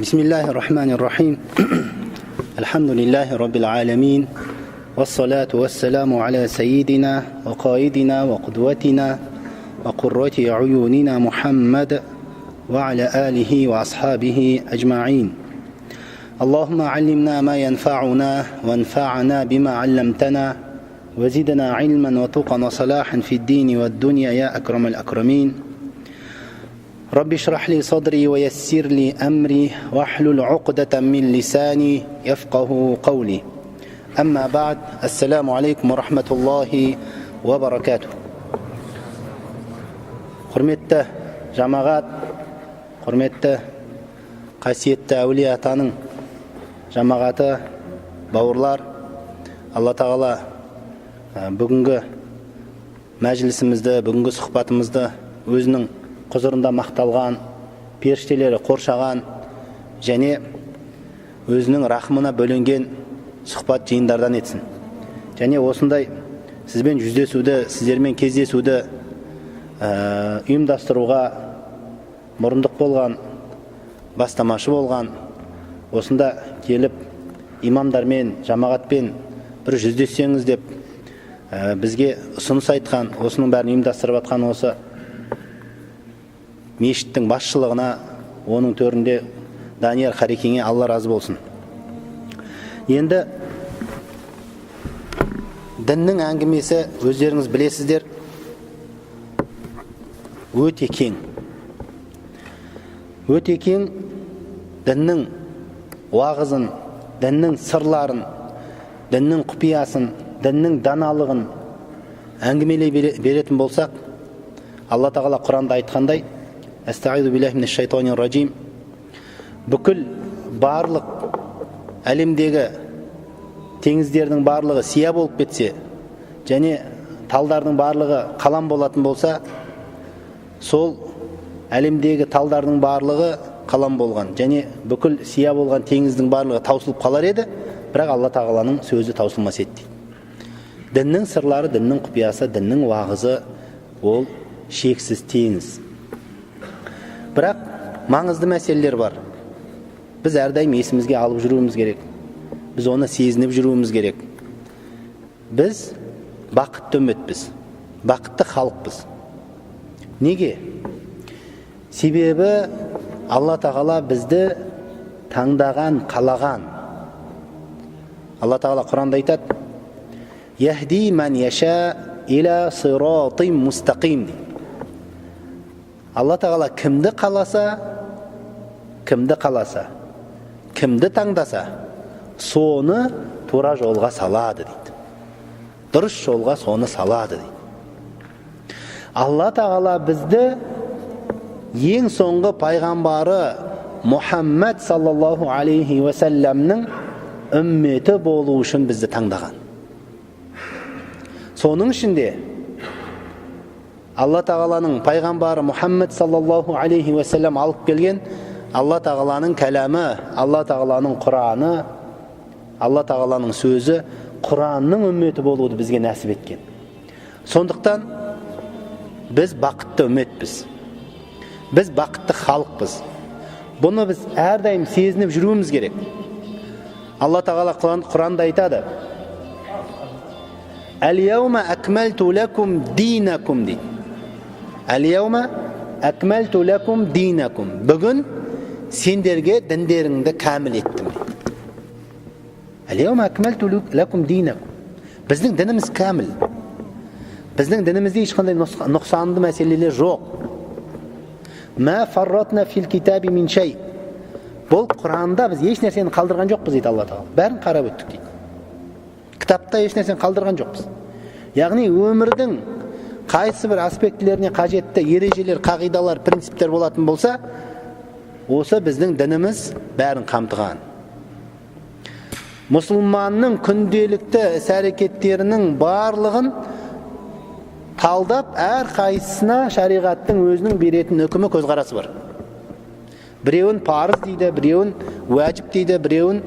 بسم الله الرحمن الرحيم الحمد لله رب العالمين والصلاة والسلام على سيدنا وقائدنا وقدوتنا وقرة عيوننا محمد وعلى آله وأصحابه أجمعين. اللهم علمنا ما ينفعنا وانفعنا بما علمتنا وزدنا علما وتقى وصلاحا في الدين والدنيا يا أكرم الأكرمين. رب اشرح لي صدري ويسر لي أمري واحلل عقدة من لساني يفقه قولي. أما بعد، السلام عليكم ورحمة الله وبركاته. Құрметті жамағат, құрметті қасиетті әулие атаның жамағаты, бауырлар, Алла тағала бүгінгі мәжілісімізді, бүгінгі сұхбатымызды өзінің құзырында мақталған, періштелері қоршаған және өзінің рахымына бөленген сұхбат жиындардан етсін. Және осындай сізбен жүздесуді, сіздермен кездесуді ұйымдастыруға мұрындық болған, бастамашы болған, осында келіп имамдармен, жамағатпен бір жүздессеңіз деп бізге ұсыныс айтқан, осының бәрін ұйымдастырып атқан осы мешіттің басшылығына, оның төрінде Данияр Харекеңе Алла разы болсын. Енді діннің әңгімесі, өздеріңіз білесіздер, өте кең. Өте кең, діннің уағызын, діннің сырларын, діннің құпиясын, діннің даналығын әңгімелей беретін болсақ, Алла тағала Құранда айтқандай, Астағиду биллахи минаш шайтанир ражим, бүкіл барлық әлемдегі теңіздердің барлығы сия болып кетсе, және талдардың барлығы қалам болатын болса, сол әлемдегі талдардың барлығы қалам болған, және бүкіл сия болған теңіздің барлығы таусылып қалар еді, бірақ Алла тағаланың сөзі таусылмас еді. Діннің сырлары, діннің құпиясы, діннің уағызы ол шексіз теңіз. Бірақ маңызды мәселелер бар. Біз әрдайым есімізге алып жүруіміз керек. Біз оны сезініп жүруіміз керек. Біз бақытты үмметпіз, бақытты халықпыз. Неге? Себебі Алла тағала бізді таңдаған, қалаған. Алла тағала Құранда айтады: «Яхди ман яша иля сиратин мустақим». Алла тағала кімді қаласа, кімді таңдаса, соны тура жолға салады дейді. Дұрыс жолға соны салады дейді. Алла тағала бізді ең соңғы пайғамбары Мұхаммад саллаллаху алейхи уассаламның үмметі болу үшін бізді таңдаған. Соның ішінде Алла тағаланың пайғамбары Мұхаммад саллаллаху алейхи уассалам алып келген Алла тағаланың кәләмі, Алла тағаланың Құраны, Алла тағаланың сөзі, Құранның үмметі болуды бізге нәсіп еткен. Сондықтан біз бақытты үмметпіз. Біз бақытты халықпыз. Бұны біз әрдайым сезініп жүруіміз керек. Алла тағала Құранда айтады: «Әл-яума әкмәлту ләкум динакум» дейді. «Әл-яума әкмәлту ләкум динакум». Бүгін сендерге діндеріңді кәміл еттім дейді. «Әл-яума әкмәлту ләкум динакум». Біздің дініміз кәміл. Біздің дінімізде ешқандай нұқсанды мәселелер жоқ. «Мә фарратна фил китаби мин шәй». Бұл Құранда біз еш нәрсені қалдырған жоқпыз дейді Алла тағала. Бәрін қарап өттік дейді. Кітапта еш нәрсені қалдырған жоқпыз. Яғни өмірдің қайсы бір аспектілеріне қажетті ережелер, қағидалар, принциптер болатын болса, осы біздің дініміз бәрін қамтыған. Мұсылманның күнделікті іс-әрекеттерінің барлығын талдап, әр қайсысына шариғаттың өзінің беретін үкімі, көзқарасы бар. Біреуін парыз дейді, біреуін уәжіп дейді, біреуін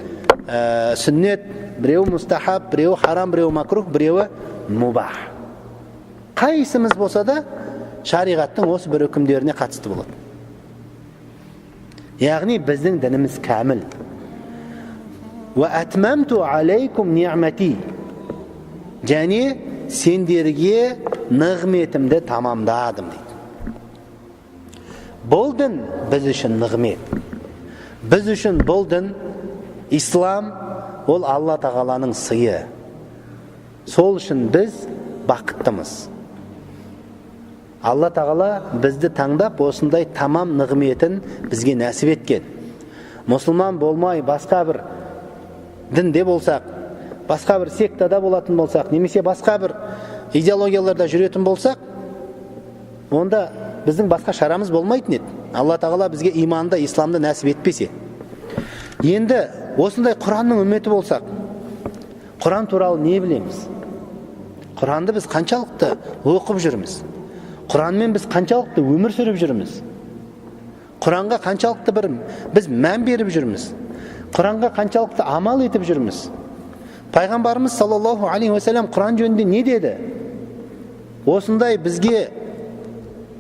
сүннет, біреуі мұстахаб, біреуі харам, біреуі макрух, біреуі мубах. Қайсымыз болса да шариғаттың осы бір үкімдеріне қатысты болады. Яғни біздің дініміз кәміл. Ва атмамту алейкум ниъмати. Және сендерге нығметімді тамамдадым дейді. Бұл дін біз үшін нығмет. Біз үшін бұл дін, ислам, ол Алла тағаланың сыйы. Сол үшін біз бақыттымыз. Алла тағала бізді таңдап осындай тамам нығметін бізге нәсіп еткен. Мұсылман болмай басқа бір дінде болсақ, басқа бір сектада болатын болсақ, немесе басқа бір идеологияларда жүретін болсақ, онда біздің басқа шарамыз болмайтын еді. Алла тағала бізге иманды, исламды нәсіп етпесе. Енді осындай Құранның үмметі болсақ, Құран туралы не білеміз? Құранды біз қаншалықты оқып жүрміз? Құранмен біз қаншалықты өмір сүріп жүрміз? Құранға қаншалықты біз мән беріп жүрміз? Құранға қаншалықты амал етіп жүрміз? Пайғамбарымыз саллаллаху алейхи ва саллям Құран жөнінде не деді? Осындай бізге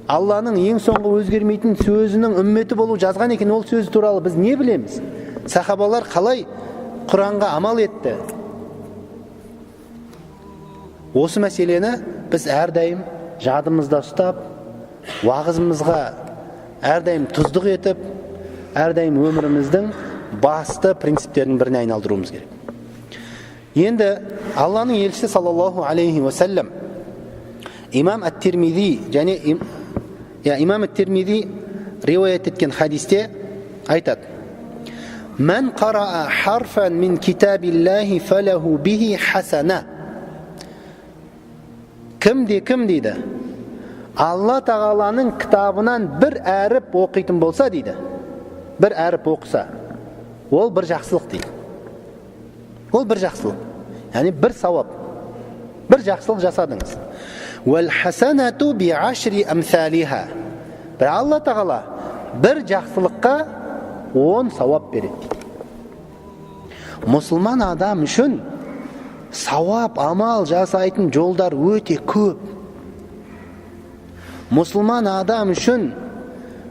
Алланың ең соңғы өзгермейтін сөзінің үмметі болу жазған екен. Ол сөз туралы біз не білеміз? Сахабалар қалай Құранға амал етті? Осы мәселені біз әрдайым жадымызда ұстап, уағызымызға әрдайым тұздық етіп, әрдайым өміріміздің басты принциптерінің біріне айналдыруымыз керек. Енді Алланың елшісі саллаллаху алейхи ва саллям имам ат-Тирмизи және имам ат-Тирмизи риуаят еткен хадисте айтады: "Ман қараа харфан мин китабиллахи фалаху бихи хасана." Кім дейді? Алла тағаланың кітабынан бір әріп оқитын болса дейді. Бір әріп оқыса, ол бір жақсылық дейді. Ол бір жақсылық. Яғни бір сауап. Бір жақсылық жасадыңыз. Вал хасанату би ашри амсалиха. Бір Алла тағала бір жақсылыққа 10 сауап береді. Мұсылман адам үшін сауап, амал жасайтын жолдар өте көп. Мұсылман адам үшін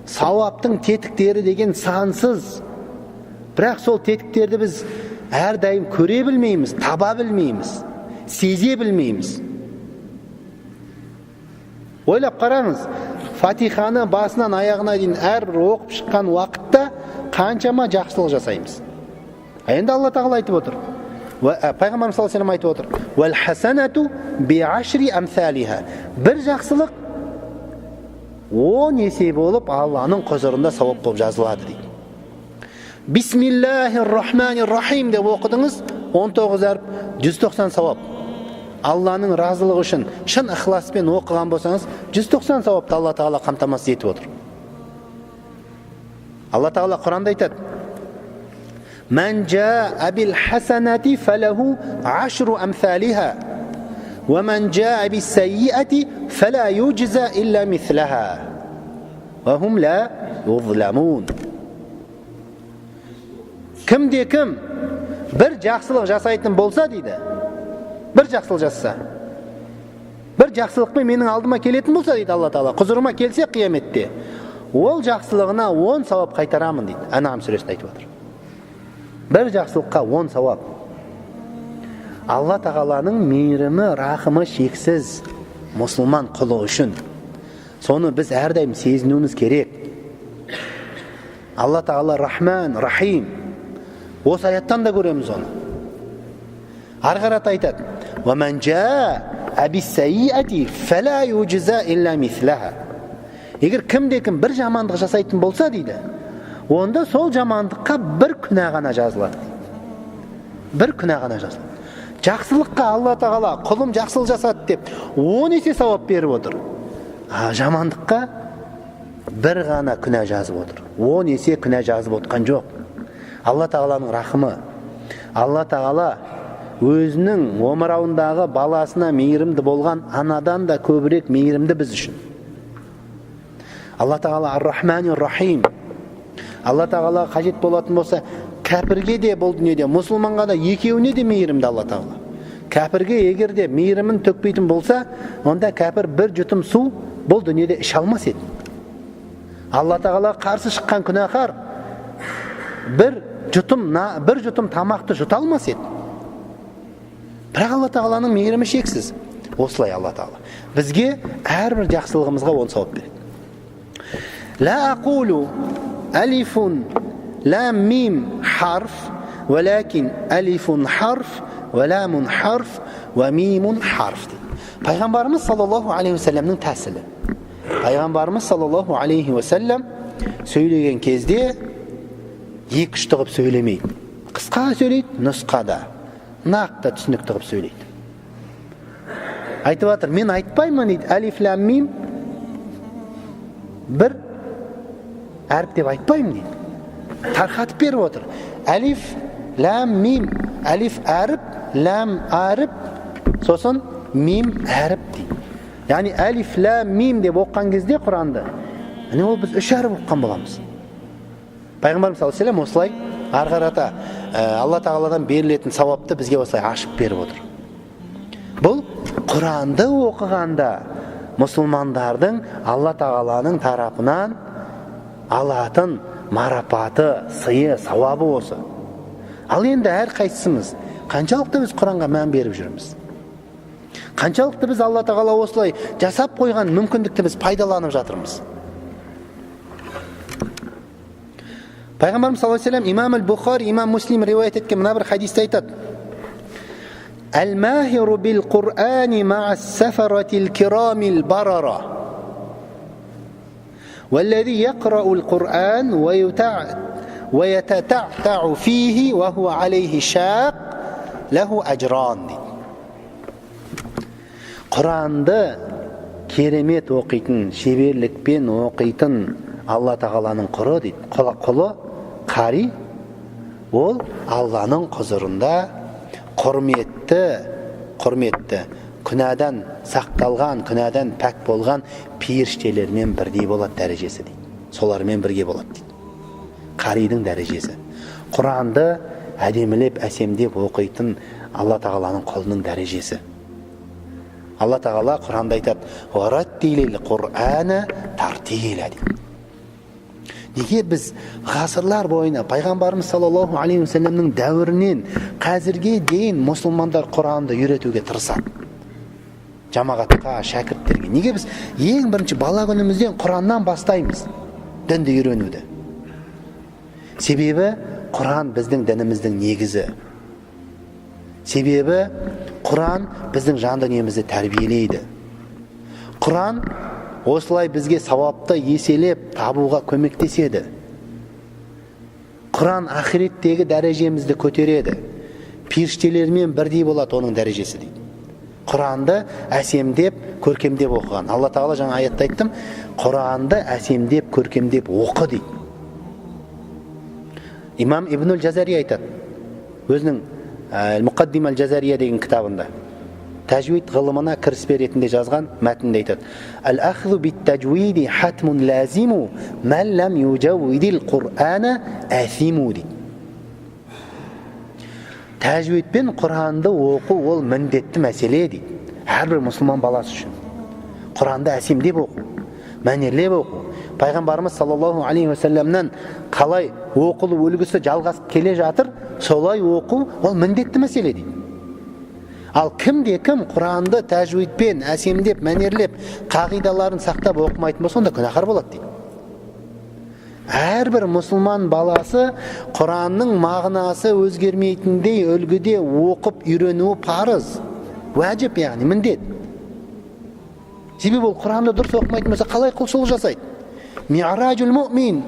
сауаптың тетіктері деген сансыз. Бірақ сол тетіктерді біз әрдайым көре білмейміз, таба білмейміз, сезе білмейміз. Ойлап қараңыз, Фатиханы басынан аяғына дейін әрбір оқып шыққан уақытта қаншама жақсылық жасаймыз. Енді Алла тағала айтып отыр. Пайғамбарымыз саллаллаху алейхи ва саллям айтып отыр: "Вал хасанату би ашри амсалиха." Бір жақсылық 10 есе болып Алланың құзырында сауап болып жазылады дейді. Бисмиллахир-рахманир-рахим деп оқыдыңыз, 19 әріп 190 сауап. Алланың разылығы үшін шын ықыласпен оқыған болсаңыз, 190 сауапты Алла тағала қамтамасыз етіп отыр. Алла тағала Құранда айтады: "Ман жаа бил хасанати фалаху ашру амсалиха, ва ман жаа бис саййати фала юджза илля мислаха, ва хум ла юзламун." Кім бір жақсылық жасайтын болса дейді, бір жақсылық жасса, бір жақсылықпен менің алдыма келетін болса дейді Алла тағала, құзырыма келсе қияметте, ол жақсылығына 10 сауап қайтарамын дейді. Ан'ам сүресінде айтып отыр. Бір жақсылыққа 10 сауап. Алла тағаланың мейірімі, рахымы шексіз мұсылман құлы үшін. Соны біз әрдайым сезінуіміз керек. Алла тағала Рахман, Рахим. Осы аяттан да көреміз оны. Арғарат айтады: "Ва ман жаа бис саййати фала юджза илля мислаха." Егер кім бір жамандық жасайтын болса дейді, онда сол жамандыққа бір күнә ғана жазылады. Бір күнә ғана жазылады. Жақсылыққа Алла тағала құлым жақсылық жасады деп 10 есе сауап беріп отыр. Жамандыққа бір ғана күнә жазып отыр. 10 есе күнә жазып отқан жоқ. Алла тағаланың рахымы. Алла тағала өзінің омырауындағы баласына мейірімді болған анадан да көбірек мейірімді біз үшін. Алла тағала Ар-Рахманир-Рахим. Алла тағала қажет болатын болса, кәпірге де бұл дүниеде, мұсылманға да екеуіне де мейірімді Алла тағала. Кәпірге егер де мейірімін төкпейтін болса, онда кәпір бір жұтым су бұл дүниеде іше алмас еді. Алла тағала қарсы шыққан күнәһар бір жұтым тамақты жұта алмас еді. Бірақ Алла тағаланың мейірімі шексіз. Осылай Алла тағала бізге әрбір жақсылығымызға он сауап береді. لا أقول ألف لام ميم حرف ولكن ألف حرف ولام حرف وميم حرف. Пайғамбарымыз саллаллаху алейхи уассаламның тәсілі. Пайғамбарымыз саллаллаху алейхи уассалам сөйлеген кезде екі-үш қылып сөйлемейді. Қысқа сөйлейді, нұсқада, нақты түсінікті қылып сөйлейді. Айтып жатыр, мен айтпаймын дейді, алиф лам мим бір әріп деп айтпаймын дейді. Тарқатып беріп отыр. Алиф лам мим, алиф әріп, лам әріп, сосын мим әріп дейді. Яғни алиф лам мим деп оққан кезде Құранды, ол біз үш әріп оққан боламыз. Пайғамбарымыз саллаллаху алейхи ва саллям осылай арғарата Алла тағаладан берілетін сауапты бізге осылай ашып беріп отыр. Бұл Құранды оқығанда мұсылмандардың Алла тағаланың тарапынан алатын марапаты, сыйы, сауабы осы. Ал енді әр қайсымыз қаншалықты біз Құранға мән беріп жүрміз? Қаншалықты біз Алла тағала осылай жасап қойған мүмкіндікті біз пайдаланып жатырмыз? Пайғамбарымыз саллаллаху алейхи ва саллям имам Аль-Бухари, имам Муслим риуаят еткен мына бір хадисте айтады: Әл-махиру бил-Құр'ани ма'ас-сафаратил кирамил барара. Валлази яқрa'ул Құр'ан ва ятатa'тa'у фихи ва хуа алейхи шақ лаху ажран. Құранды керемет оқитын, шеберлікпен оқитын Алла тағаланың құлы дейді. Құлы, қари, ол Алланың құзырында құрметті, күнәдан сақталған, күнәдан пәк болған періштелермен бірдей болады дәрежесі дейді. Солармен бірге болады дейді. Қаридың дәрежесі. Құранды әдемілеп, әсемдеп оқитын Алла тағаланың құлының дәрежесі. Алла тағала Құранда айтады: «Вараттилил Құр'ана тартила» дейді. Неге біз ғасырлар бойына пайғамбарымыз саллаллаху алейхи ва салламның дәуірінен қазірге дейін мұсылмандар Құранды үйретуге тырысады? Жамағатқа, шәкірттерге. Неге біз ең бірінші бала күнімізден Құраннан бастаймыз дінді үйренуді? Себебі Құран біздің дініміздің негізі. Себебі Құран біздің жан дүниемізді тәрбиелейді. Құран осылай бізге сауапты еселеп табуға көмектеседі. Құран ахиреттегі дәрежемізді көтереді. Періштелермен бірдей болады оның дәрежесі дейді. Құранды әсемдеп, көркемдеп оқыған. Алла тағала жаңа аятта айттым, Құранды әсемдеп, көркемдеп оқы дейді. Имам Ибн Аль-Жазари айтады, өзінің Мұқаддима Аль-Жазария деген кітабында, тәжвид ғылымына кіріспе ретінде жазған мәтінде айтады: Әл-ахзу бит-тәжвиди хатмун лазиму мән лам южаввидил Құр'ана әсиму дейді. Тәжвидпен Құранды оқу ол міндетті мәселе дейді. Әрбір мұсылман баласы үшін. Құранды әсемдеп оқу, мәнерлеп оқу. Пайғамбарымыз саллаллаху алейхи ва салламнан қалай оқылу үлгісі жалғасып келе жатыр, солай оқу ол міндетті мәселе дейді. Ал кім Құранды тәжвидпен әсемдеп, мәнерлеп, қағидаларын сақтап оқымайтын болса, онда күнәһар болады дейді. Әрбір мұсылман баласы Құранның мағынасы өзгермейтіндей үлгіде оқып үйренуі парыз, уәжіп, яғни міндет. Себебі ол Құранды дұрыс оқымайтын болса, қалай құлшылық жасайды? Ми'ражул муъмин,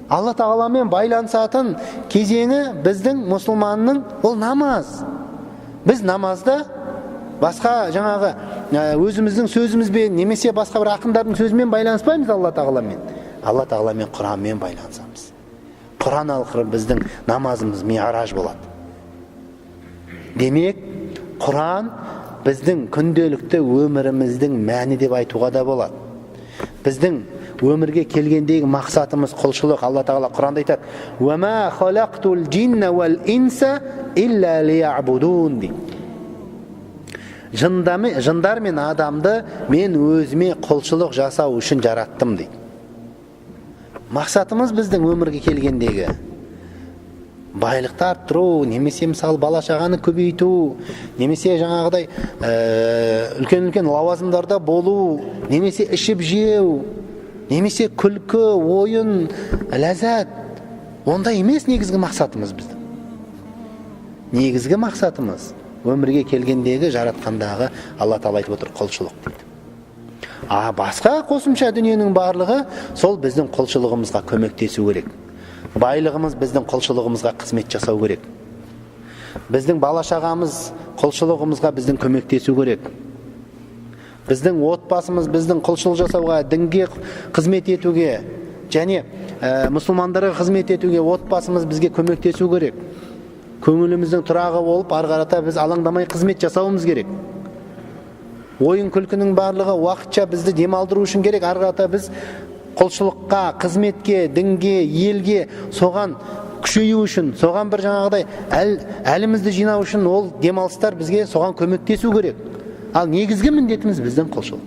Алла тағаламен байланысатын кезеңі біздің мұсылманның ол намаз. Біз намазда басқа жаңағы өзіміздің сөзімізбен немесе басқа бір ақындардың сөзімен байланыспаймыз Алла тағаламен. Алла тағаламен Құранмен байланысамыз. Құран арқылы біздің намазымыз ми'раж болады. Демек, Құран біздің күнделікті өміріміздің мәні деп айтуға да болады. Біздің өмірге келгендегі мақсатымыз құлшылық. Алла тағала Құранда айтады: "Ва ма халақтул джинна вал инса илля лиябудун" дейді. Жындар мен адамды мен өзіме құлшылық жасау үшін жараттым дейді. Мақсатымыз біздің өмірге келгендегі Байлықты арттыру, немесе мысалы бала шағаны көбейту, немесе жаңағыдай үлкен лауазымдарда болу, немесе ішіп жеу, немесе күлкі, ойын, ләззат. Ондай емес негізгі мақсатымыз біздің. Негізгі мақсатымыз өмірге келгендегі, жаратқандағы Алла Тағала айтып отыр, құлшылық дейді. Басқа қосымша дүниенің барлығы сол біздің құлшылығымызға көмектесу керек. Байлығымыз біздің құлшылығымызға қызмет жасау керек. Біздің бала шағамыз құлшылығымызға біздің көмектесу керек. Біздің отбасымыз біздің құлшылық жасауға, дінге қызмет етуге, және мұсылмандарға қызмет етуге отбасымыз бізге көмектесу керек. Көңіліміздің тұрағы болып, ары қарата біз алаңдамай қызмет жасауымыз керек. Ойын күлкінің барлығы уақытша бізді демалдыру үшін керек. Ары қарата біз құлшылыққа, қызметке, дінге, елге, соған күшею үшін, соған бір жаңағыдай әлімізді жинау үшін ол демалыстар бізге соған көмектесу керек. Ал негізгі міндетіміз біздің құлшылық.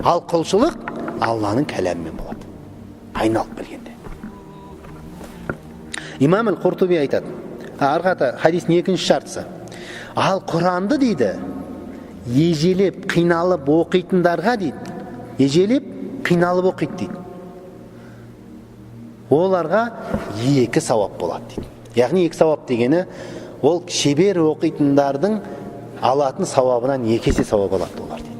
Ал құлшылық Алланың кәләмімен болады. Айналып келгенде. Имам Аль-Қуртуби айтады. Арқата хадистің екінші шартысы. Ал Құранды дейді, ежелеп, қиналып оқитындарға дейді. Ежелеп, қиналып оқиды дейді. Оларға 2 сауап болады дейді. Яғни 2 сауап дегені, ол шебер оқитындардың алатын сауабынан 2 есе сауап алады олар дейді.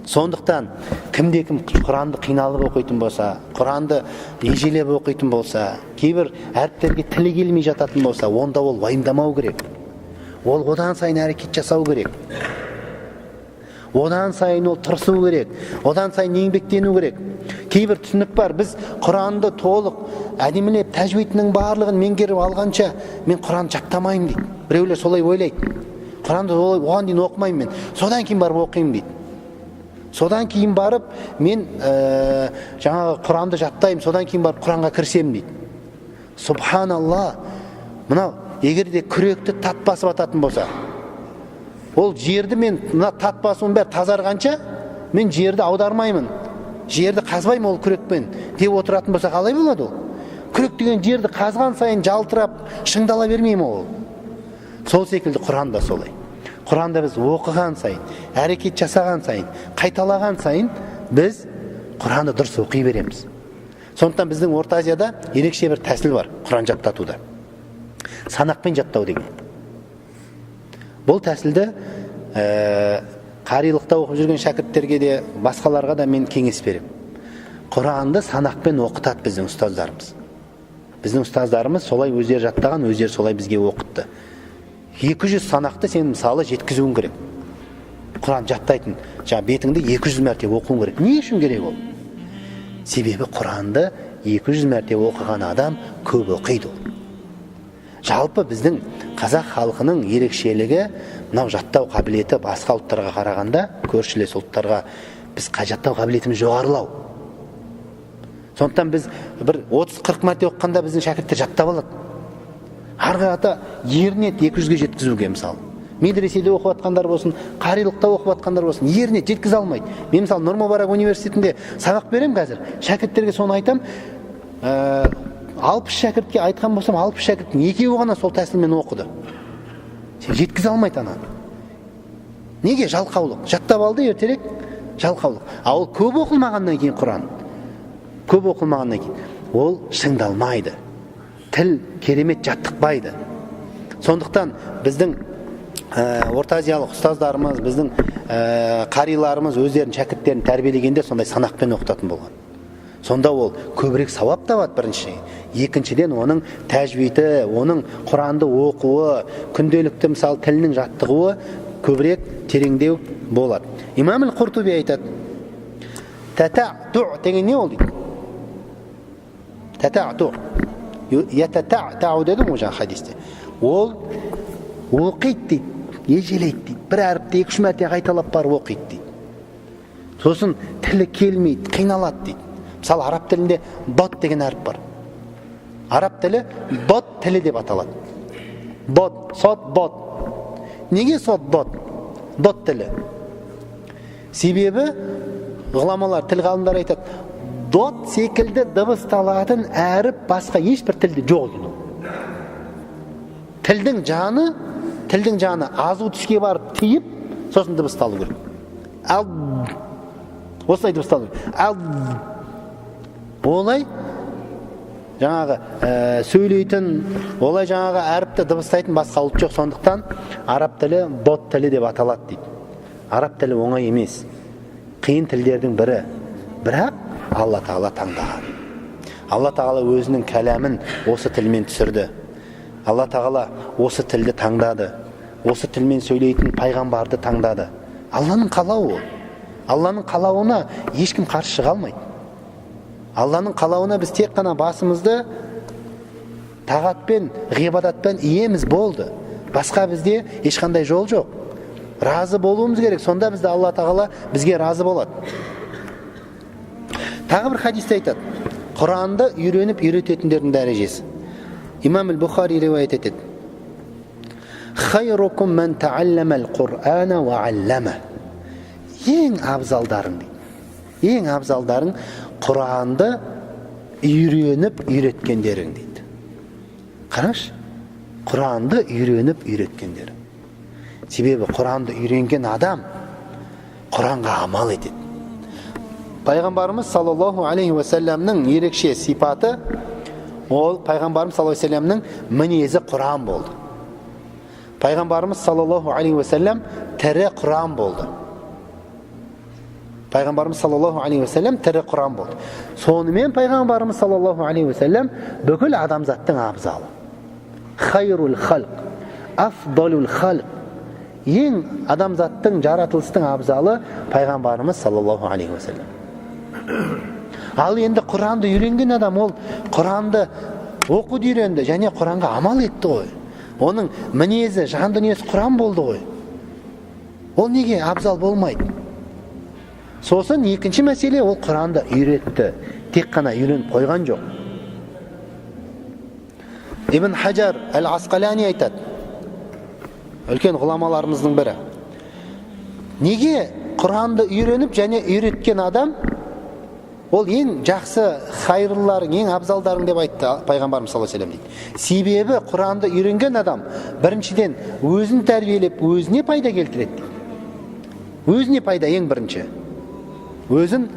Сондықтан кімде-кім Құранды қиналып оқитын болса, Құранды ежелеп оқитын болса, кейбір әріптерге тілі келмей жататын болса, онда ол уайымдамау керек. Ол одан сайын әрекет жасау керек. Одан сайын ол тырысу керек. Одан сайын еңбектену керек. Кейбір түсінік бар, біз Құранды толық әдемілеп, тәжвидінің барлығын меңгеріп алғанша мен Құранды жаттамаймын дейді. Біреулер солай ойлайды. Құранды оған дейін оқымаймын мен. Содан кейін барып оқимын дейді. Содан кейін барып мен жаңағы Құранды жаттаймын, содан кейін барып Құранға кірісемін дейді. Субханалла. Мынау егерде күректі тат басып ататын болса, ол жерді мен тат басуым бәрі тазарғанша мен жерді аудармаймын, жерді қазбаймын ол күрекпен деп отыратын болса қалай болады ол? Күрек деген жерді қазған сайын жалтырап шыңдала бермейме ол? Сол секілді Құран да солай. Құранда біз оқыған сайын, әрекет жасаған сайын, қайталаған сайын біз Құранды дұрыс оқи береміз. Сондықтан біздің Орта Азияда ерекше бір тәсіл бар Құран жаттатуда. Санақпен жаттау деген. Бұл тәсілді қарилықта оқып жүрген шәкірттерге де, басқаларға да мен кеңес берем. Құранды санақпен оқытады біздің ұстаздарымыз. Біздің ұстаздарымыз солай өздері жаттаған, өздері солай бізге оқытты. 200 санақты сен мысалы жеткізуің керек. Құран жаттайтын, бетіңді 200 мәрте оқуың керек. Не үшін керек ол? Себебі Құранды 200 мәрте оқыған адам көп оқиды ол. Жалпы біздің қазақ халқының ерекшелігі, мынау жаттау қабілеті басқа ұлттарға қарағанда, көршілес ұлттарға біз жаттау қабілетіміз жоғарылау. Сондықтан біз бір 30-40 мәрте оқығанда біздің шәкірттер жаттап алады. Арғата еріне 200-ге жеткізуге мысалы. Медреседе оқып атқандар болсын, қарилықта оқып атқандар болсын, еріне жеткізе алмайды. Мен мысалы Нұр Мүбарак университетінде сабақ берем қазір. Шәкірттерге соны айтам. 60 шәкіртке айтқан болсам, 60 шәкірттің 2-еуі ғана сол тәсілмен оқыды. Сен жеткізе алмайды ана. Неге? Жалқаулық. Жаттап алды ертерек, жалқаулық. Ол көп оқылмағаннан кейін Құран, көп оқылмағаннан кейін ол шыңдалмайды. Тіл керемет жаттықпайды. Сондықтан біздің Орта Азиялық ұстаздарымыз, біздің қариларымыз өздерінің шәкірттерін тәрбиелегенде сондай санақпен оқытатын болған. Сонда ол көбірек сауап табады бірінші. Екіншіден оның тәжвиді, оның Құранды оқуы, күнделікті мысалы тілінің жаттығуы көбірек тереңдеу болады. Имам Аль-Қуртуби айтады. Татаъту деген не ол дейді? Татаъту. Ятатау дедім ол жаңа хадисте. Ол оқиды дейді, ежелейді дейді. Бір әріпті 2-3 мәрте қайталап барып оқиды дейді. Сосын тілі келмейді, қиналады дейді. Мысалы араб тілінде бот деген әріп бар. Араб тілі бот тілі деп аталады. Бот, сот, бот. Неге сот, бот? Бот тілі. Себебі ғұламалар, тіл ғалымдар айтады, Дот секілді дыбысталатын әріп басқа ешбір тілде жоқ екен ол. Тілдің жаны азу түске барып тиіп, сосын дыбысталу керек. Ал осылай дыбысталу керек. Ал олай жаңағы сөйлейтін, олай жаңағы әріпті дыбыстайтын басқа ұлт жоқ. Сондықтан араб тілі дот тілі деп аталады дейді. Араб тілі оңай емес, қиын тілдердің бірі. Бірақ Алла Тағала таңдаған. Алла Тағала өзінің кәләмін осы тілмен түсірді. Алла Тағала осы тілді таңдады. Осы тілмен сөйлейтін пайғамбарды таңдады. Алланың қалауы. Алланың қалауына ешкім қарсы шыға алмайды. Алланың қалауына біз тек қана басымызды тағатпен, ғибадатпен иеміз болды. Басқа бізде ешқандай жол жоқ. Разы болуымыз керек. Сонда бізді Алла Тағала бізге разы болады. Тағы бір хадисте айтады. Құранды үйреніп үйрететіндердің дәрежесі. Имам Аль-Бухари риуаят етеді. Хайрукум ман таалламал Құр'ана ва аллама. Ең абзалдарың дейді. Ең абзалдарың Құранды үйреніп үйреткендерің дейді. Қараш, Құранды үйреніп үйреткендерің. Себебі Құранды үйренген адам Құранға амал етеді. Пайғамбарымыз саллаллаху алейхи ва салламның ерекше сипаты, ол пайғамбарымыз саллаллаху алейхи ва салламның мінезі Құран болды. Пайғамбарымыз саллаллаху алейхи ва саллам тірі Құран болды. Пайғамбарымыз саллаллаху алейхи ва саллам тірі Құран болды. Сонымен пайғамбарымыз саллаллаху алейхи ва саллам бүкіл адамзаттың абзалы. Хайрул халқ, афдалул халқ. Ең адамзаттың, жаратылыстың абзалы пайғамбарымыз саллаллаху алейхи ва саллам. Ал енді Құранды үйренген адам, ол Құранды оқуды үйренді және Құранға амал етті ғой. Оның мінезі, жан дүниесі Құран болды ғой. Ол неге абзал болмайды? Сосын екінші мәселе, ол Құранды үйретті. Тек қана үйреніп қойған жоқ. Ибн Хаджар Ал-Асқалани айтады, үлкен ғұламаларымыздың бірі. Неге Құранды үйреніп және үйреткен адам ол ең жақсы хайырлыларың, ең абзалдарың деп айтты пайғамбарымыз саллаллаху алейхи ва саллям дейді. Себебі Құранды үйренген адам біріншіден өзін тәрбиелеп, өзіне пайда келтіреді. Өзіне пайда ең бірінші. Өзін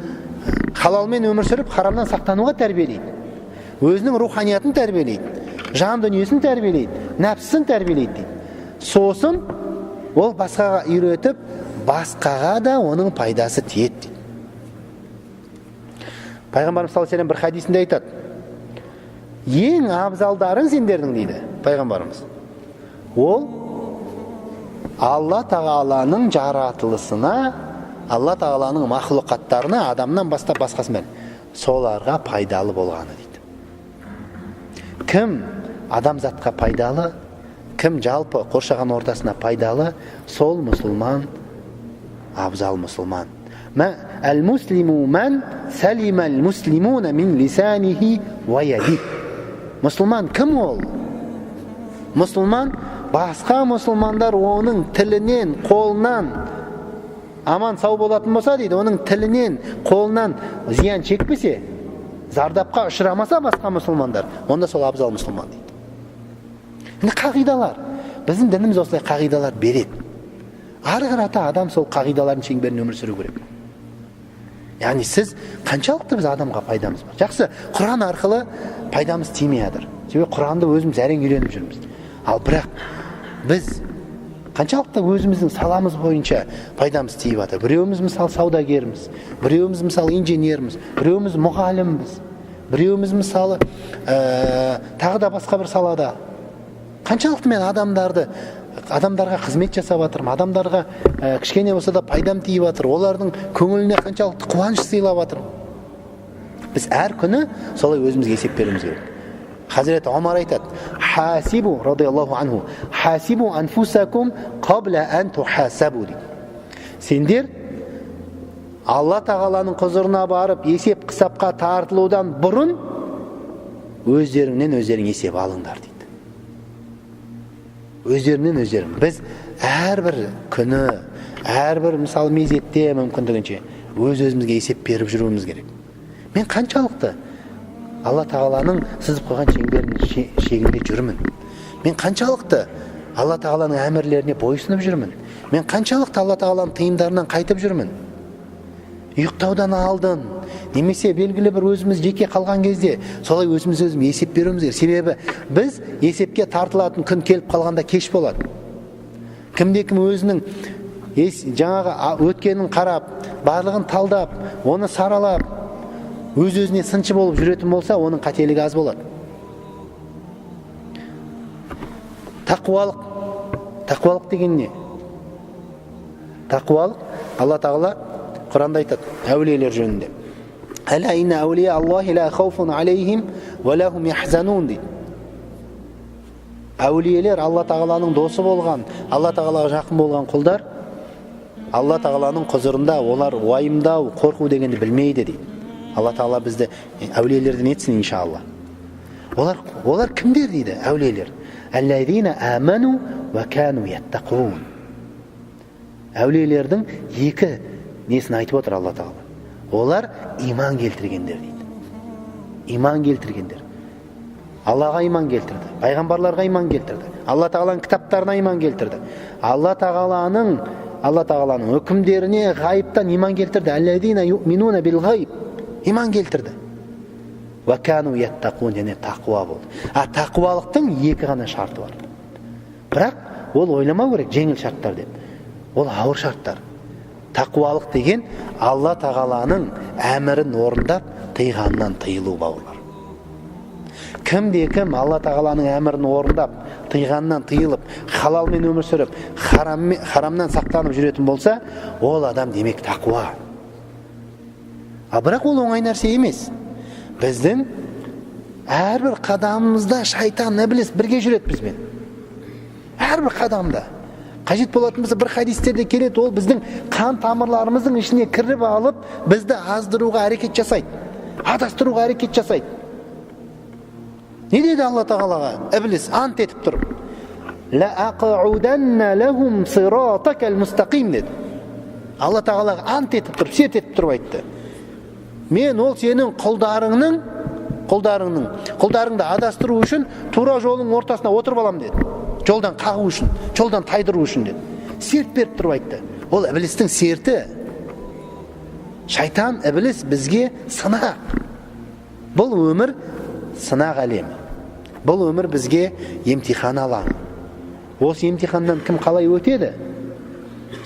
халалмен өмір сүріп, харамнан сақтануға тәрбиелейді. Өзінің руханиятын тәрбиелейді, жан дүниесін тәрбиелейді, нәпсісін тәрбиелейді дейді. Сосын ол басқаға үйретіп, басқаға да оның пайдасы тиеді. Пайғамбарымыз саллаллаху алейхи ва саллям бір хадисінде айтады, ең абзалдарың сендердің дейді пайғамбарымыз. Ол Алла Тағаланың жаратылысына, Алла Тағаланың мақлұқаттарына, адамнан бастап басқасымен соларға пайдалы болғаны дейді. Кім адамзатқа пайдалы, кім жалпы қоршаған ортасына пайдалы, сол мұсылман, абзал мұсылман. Әл-муслиму мән сәлимәл муслимуна мин лисанихи ва яди. Мұсылман кім ол? Мұсылман басқа мұсылмандар оның тілінен, қолынан аман сау болатын болса дейді, оның тілінен, қолынан зиян чекпесе, зардапқа ұшырамаса басқа мұсылмандар, онда сол абзал мұсылман дейді. Енді қағидалар, біздің дініміз осылай қағидалар береді. Ары қарата адам сол қағидалардың шеңберінде өмір сүру керек. Яғни сіз қаншалықты біз адамға пайдамыз бар. Жақсы, Құран арқылы пайдамыз тимей жатыр. Себебі Құранды өзіміз әрең үйреніп жүрміз. Ал бірақ біз қаншалықты өзіміздің саламыз бойынша пайдамыз тиіп жатыр. Біреуіміз мысалы саудагерміз, біреуіміз мысалы инженерміз, біреуіміз мұғалімбіз, біреуіміз мысалы тағы да басқа бір салада. Қаншалықты мен адамдарға қызмет жасап жатырмын, адамдарға кішкене болса да пайдам тиіп жатыр, олардың көңіліне қаншалықты қуаныш сыйлап жатырмын. Біз әр күні солай өзімізге есеп беруіміз керек. Хазіреті Омар айтады, хасибу радиаллаху анху, хасибу анфусакум қабла ан тухасабу дейді. Сендер Алла Тағаланың құзырына барып есеп қысапқа тартылудан бұрын өздеріңнен өздерің есеп алыңдар дейді. Өздерінен өздерің. Біз әрбір күні, әрбір мысалы мезетте мүмкіндігінше өз-өзімізге есеп беріп жүруіміз керек. Мен қаншалықты Алла тағаланың сызып қойған шеңберінің шегінде жүрмін. Мен қаншалықты Алла тағаланың әмірлеріне бойсынып жүрмін. Мен қаншалықты Алла тағаланың тыйымдарынан қайтып жүрмін. Ұйықтаудан алдын, немесе белгілі бір өзіміз жеке қалған кезде солай өзіміз есеп беруіміз керек. Себебі біз есепке тартылатын күн келіп қалғанда кеш болады. Кімде-кім өзінің жаңағы өткенін қарап, барлығын талдап, оны саралап, өз-өзіне сыншы болып жүретін болса, оның қателігі аз болады. Тақуалық деген не? Тақуалық Алла тағала Құранда айтады, әулиелер жөнінде. Әла инна әулия Аллахи ла хауфун алейхим ва лахум яхзанун дейді. Әулиелер Алла тағаланың досы болған, Алла тағалаға жақын болған құлдар, Алла тағаланың құзырында олар уайымдау, қорқу дегенді білмейді дейді. Алла тағала бізді әулиелерден етсін иншалла. Олар кімдер дейді әулиелер? Әлләзина аману ва кану яттақун. Әулиелердің екі несін айтып отыр Алла тағала. Олар иман келтіргендер дейді. Иман келтіргендер. Аллаға иман келтірді, пайғамбарларға иман келтірді, Алла тағаланың кітаптарына иман келтірді, Алла тағаланың үкімдеріне ғайыптан иман келтірді. Әлләзина юъминуна бил ғайб. Иман келтірді. Ва кану яттақун, яғни тақуа болды. Тақуалықтың екі ғана шарты бар. Бірақ ол ойламау керек жеңіл шарттар деп. Ол ауыр шарттар. Тақуалық деген Алла тағаланың әмірін орындап, тыйғаннан тыйылу, бауырлар. Кім Алла тағаланың әмірін орындап, тыйғаннан тыйылып, халалмен өмір сүріп, харамнан сақтанып жүретін болса, ол адам демек тақуа. Бірақ ол оңай нәрсе емес. Біздің әрбір қадамымызда шайтан, іблис бірге жүреді бізбен. Әрбір қадамда. Қажет болатын болса бір хадистерде келеді, ол біздің қан тамырларымыздың ішіне кіріп алып, бізді аздыруға әрекет жасайды, адастыруға әрекет жасайды. Не деді Алла тағалаға? Іблис ант етіп тұрып, ла ақуданна лахум сиратакал мустақим деді. Алла тағалаға ант етіп тұрып, серт етіп тұрып айтты, мен ол сенің құлдарыңды адастыру үшін тура жолың ортасына отырып алам деді. Жолдан қағу үшін, жолдан тайдыру үшін деді. Серт беріп тұрып айтты. Ол іблистің серті. Шайтан, іблис бізге сынақ. Бұл өмір сынақ әлемі. Бұл өмір бізге емтихан алаңы. Осы емтиханнан кім қалай өтеді?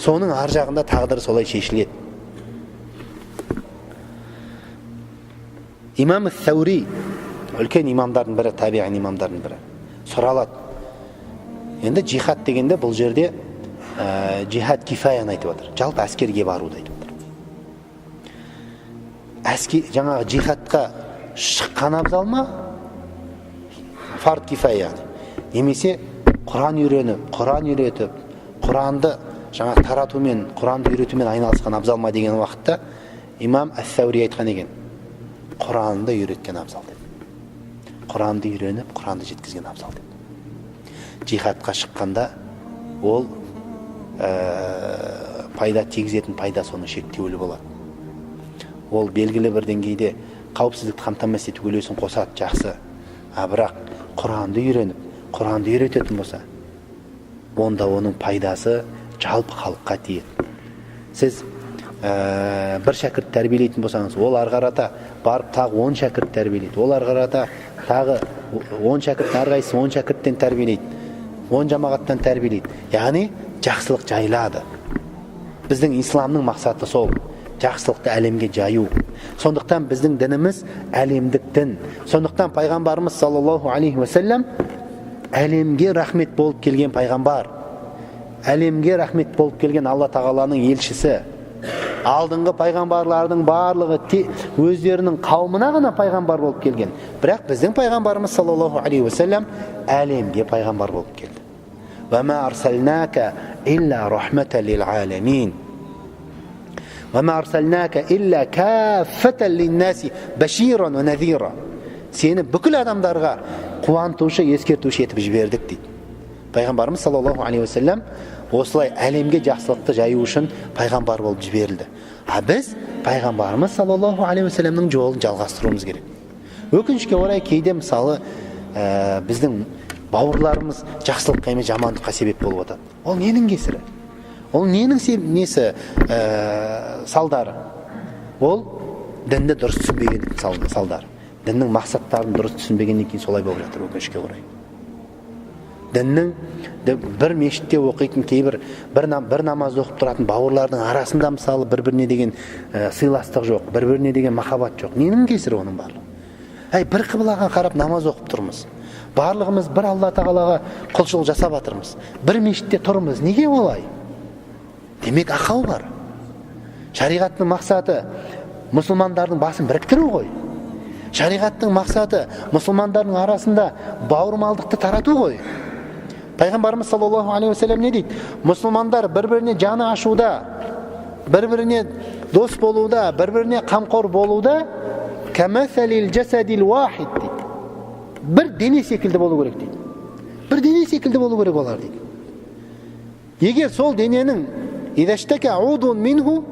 Соның ар жағында тағдыры солай шешіледі. Имам Саури, үлкен имамдардың бірі, табиғин имамдардың бірі, сұралады. Енді жихад дегенде бұл жерде жихад кифаяны айтып отыр. Жалпы әскерге баруды айтып отыр. Жаңағы жихадқа шыққан абзал ма? Фард кифая. Немесе Құран үйретіп, Құранды жаңағы таратумен, Құранды үйретумен айналысқан абзал ма деген уақытта имам Ас-Саури айтқан екен. Құранды үйреткен абзал деп. Құранды үйреніп, Құранды жеткізген абзал деп. Жихадқа шыққанда ол пайда тигізетін пайда соның шектеулі болады. Ол белгілі бір деңгейде қауіпсіздікті қамтамасыз ету үлесін қосады, жақсы. Бірақ Құранды үйреніп, Құранды үйрететін болса, онда оның пайдасы жалпы халыққа тиеді. Сіз бір шәкірт тәрбиелейтін болсаңыз, ол арғарата барып тағы 10 шәкірт тәрбиелейді. Ол арғарата тағы 10 шәкірт, әрқайсысы 10 шәкірттен тәрбиелейді. 10 жамағаттан тәрбиелейді. Яғни жақсылық жайылады. Біздің исламның мақсаты сол. Жақсылықты әлемге жаю. Сондықтан біздің дініміз әлемдік дін. Сондықтан пайғамбарымыз саллаллаху алейхи ва саллям әлемге рахмет болып келген пайғамбар. Әлемге рахмет болып келген Алла тағаланың елшісі. Алдыңғы пайғамбарлардың барлығы өздерінің қауымына ғана пайғамбар болып келген. Бірақ біздің пайғамбарымыз саллаллаху алейхи ва саллям әлемге пайғамбар болып келді. Ва ма арсалнака илля рахматан лил аламин. Ва ма арсалнака илля каффатан лин-наси баширан ва надира. Сені бүкіл адамдарға қуантушы, ескертуші етіп жібердік дейді. Пайғамбарымыз саллаллаху алейхи уассалам осылай әлемге жақсылықты жаю үшін пайғамбар болып жіберілді. А біз пайғамбарымыз саллаллаху алейхи уассаламның жолын жалғастыруымыз керек. Өкінішке орай кейде мысалы біздің бауырларымыз жақсылыққа емес жамандыққа себеп болып жатады. Ол ненің кесірі? Ол ненің салдары? Ол дінді дұрыс түсінбегендіктің салдары. Діннің мақсаттарын дұрыс түсінбегеннен кейін солай болып жатыр, өкінішке орай. Діннің бір мешітте оқитын кейбір бір намаз оқып тұратын бауырлардың арасында мысалы бір-біріне деген сыйластық жоқ, бір-біріне деген махаббат жоқ. Ненің кесірі оның барлығы? Бір қыблаға қарап намаз оқып тұрмыз. Барлығымыз бір Алла тағалаға құлшылық жасап жатырмыз. Бір мешітте тұрмыз. Неге олай? Демек ақау бар. Шариғаттың мақсаты мұсылмандардың басын біріктіру ғой. Шариғаттың мақсаты мұсылмандардың арасында бауырмалдықты тарату ғой. Пайғамбарымыз саллаллаху алейхи уассалам не дейді? Мұсылмандар бір-біріне жаны ашуда, бір-біріне дос болуда, бір-біріне қамқор болуда кәмәсәлил жасадил уахид дейді. Бір дене секілді болу керек дейді. Бір дене секілді болу керек олар дейді. Егер сол дененің идаштака удун минху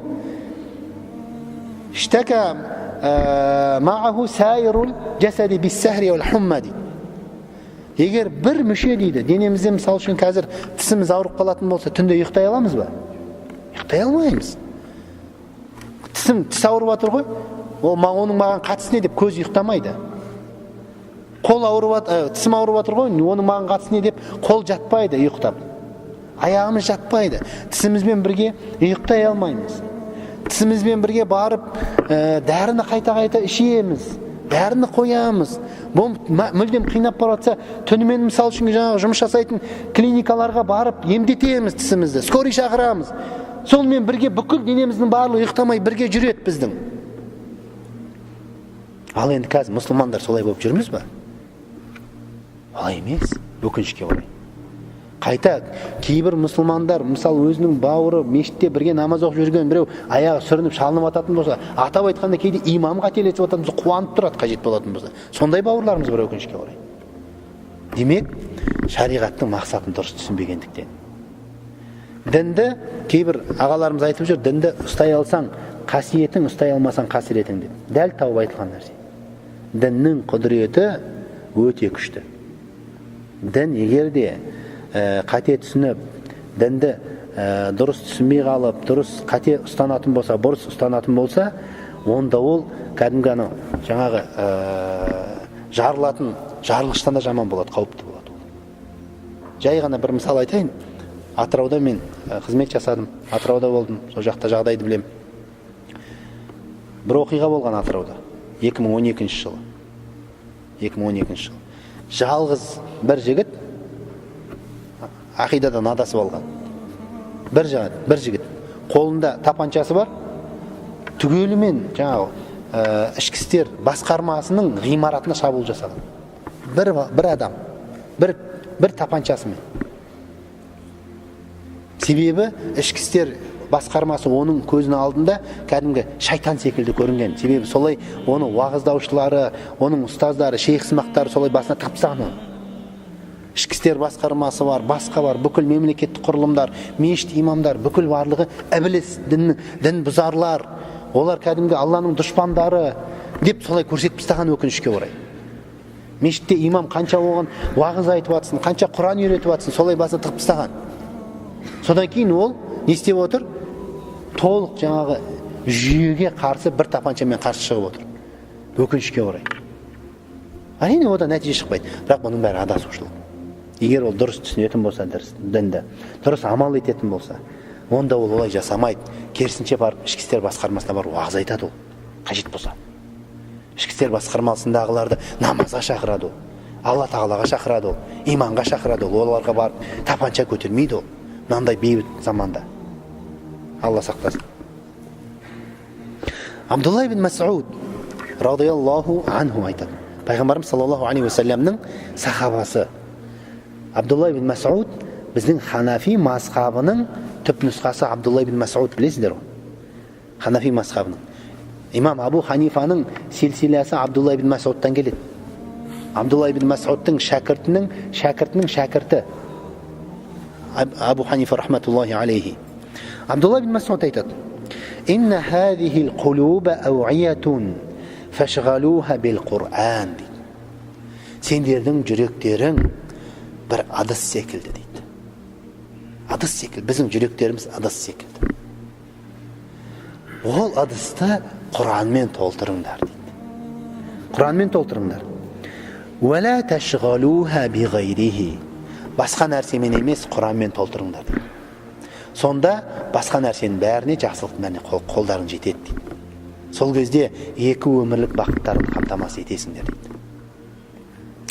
иштака мааху сайрул жасади биссахри вал хумма дейді. Егер бір мүше дейді, денемізде мысалы үшін қазір тісіміз ауырып қалатын болса, түнде ұйықтай аламыз ба? Ұйықтай алмаймыз. Тіс ауырып жатыр ғой, оның маған қатысы не деп көз ұйықтамайды. Қол ауырып, тісім ауырып жатыр ғой, оның маған қатысы не деп қол жатпайды ұйықтап. Аяғымыз жатпайды. Тісімізбен бірге ұйықтай алмаймыз. Тісімізбен бірге барып дәріні қайта-қайта ішеміз. Дәріні қоямыз. Бұл мүлдем қинап баратса, түнімен мысал үшін жаңағы жұмыс жасайтын клиникаларға барып емдетеміз тісімізді, скорый шақырамыз. Сонымен бірге бүкіл денеміздің барлығы ұйықтамай бірге жүреді біздің. Ал енді қазір мұсылмандар солай болып жүрміз ба? Олай емес, өкінішке орай. Қайта кейбір мұсылмандар, мысалы өзінің бауыры мешітте бірге намаз оқып жүрген біреу аяғы сүрініп шалынып ататын болса, атап айтқанда кейде имам қателесіп ататын болса, қуанып тұрады қажет болатын болса. Сондай бауырларымыз бар, өкінішке орай. Демек, шариғаттың мақсатын дұрыс түсінбегендіктен. Дінді кейбір ағаларымыз айтып жүр, дінді ұстай алсаң қасиетің, ұстай алмасаң қасіретің деп. Дәл тауып айтылған нәрсе. Діннің құдіреті өте күшті. Дін егер де қате түсініп, дінді дұрыс түсінбей қалып, дұрыс қате ұстанатын болса, бұрыс ұстанатын болса, онда ол кәдімгі жаңағы жарылатын жарылғыштан да жаман болады, қауіпті болады. Жай ғана бір мысал айтайын. Атырауда мен қызмет жасадым, Атырауда болдым, сол жақта жағдайды білем. Бір оқиға болған Атырауда, 2012 жылы. 2012 жылы. Жалғыз бір жігіт ақидадан адасып алған. Бір жігіт. Қолында тапаншасы бар. Түгелімен жаңағы ішкі істер басқармасының ғимаратына шабуыл жасаған. Бір адам. Бір тапаншасымен. Себебі ішкі істер басқармасы оның көзінің алдында кәдімгі шайтан секілді көрінген. Себебі солай оны уағыздаушылары, оның ұстаздары, шейх сымақтары солай басына тапсаған. Ішкі істер басқармасы бар, басқа бар, бүкіл мемлекеттік құрылымдар, мешіт имамдар, бүкіл барлығы ібліс, дін бұзарлар, олар кәдімгі Алланың дұшпандары деп солай көрсетіп тастаған, өкінішке орай. Мешітте имам қанша оған уағыз айтып жатсын, қанша Құран үйретіп жатсын, солай басына тығып тастаған. Содан кейін ол не істеп отыр? Толық жаңағы жүйеге қарсы бір тапаншамен қарсы шығып отыр. Өкінішке орай. Әрине одан нәтиже шықпайды, бірақ бұның бәрі адасушылық. Егер ол дұрыс түсінетін болса, дінді дұрыс амал ететін болса, онда ол олай жасамайды. Керісінше барып ішкі істер басқармасына барып уағыз айтады ол, қажет болса. Ішкі істер басқармасындағыларды намазға шақырады ол, Алла тағалаға шақырады ол, иманға шақырады ол, оларға барып тапанша көтермейді ол. Мынандай бейбіт заманда. Алла сақтасын. Абдулла ибн Мас'уд радиаллаху анху айтады. Пайғамбарымыз саллаллаху алейхи уассаламның сахабасы. Абдулла ибн Мас'уд біздің Ханафи мазхабының түп нұсқасы. Абдулла ибн Мас'уд білесіздер ғой? Ханафи мазхабының. Имам Абу Ханифаның силсиласы Абдулла ибн Мас'удтан келеді. Абдулла ибн Мас'удтың шәкіртінің шәкірті. Абу Ханифа рахматуллахи алейхи. Абдулла бин Мас'уд айтады: "Инна хазихил кулуба ауиятун фашгалуха бил Кур'ан." Сендердің жүректерің бір адыс секілді дейді. Адыс секілді. Біздің жүректеріміз адыс секілді. Ол адысты Құранмен толтырыңдар дейді. Құранмен толтырыңдар. Уәлә ташғалуха биғайрихи. Басқа нәрсемен емес, Құранмен толтырыңдар дейді. Сонда басқа нәрсенің бәріне, жақсылықтың бәріне қолдарың жетеді дейді. Сол кезде екі өмірлік бақыттарын қамтамасыз етесіңдер дейді.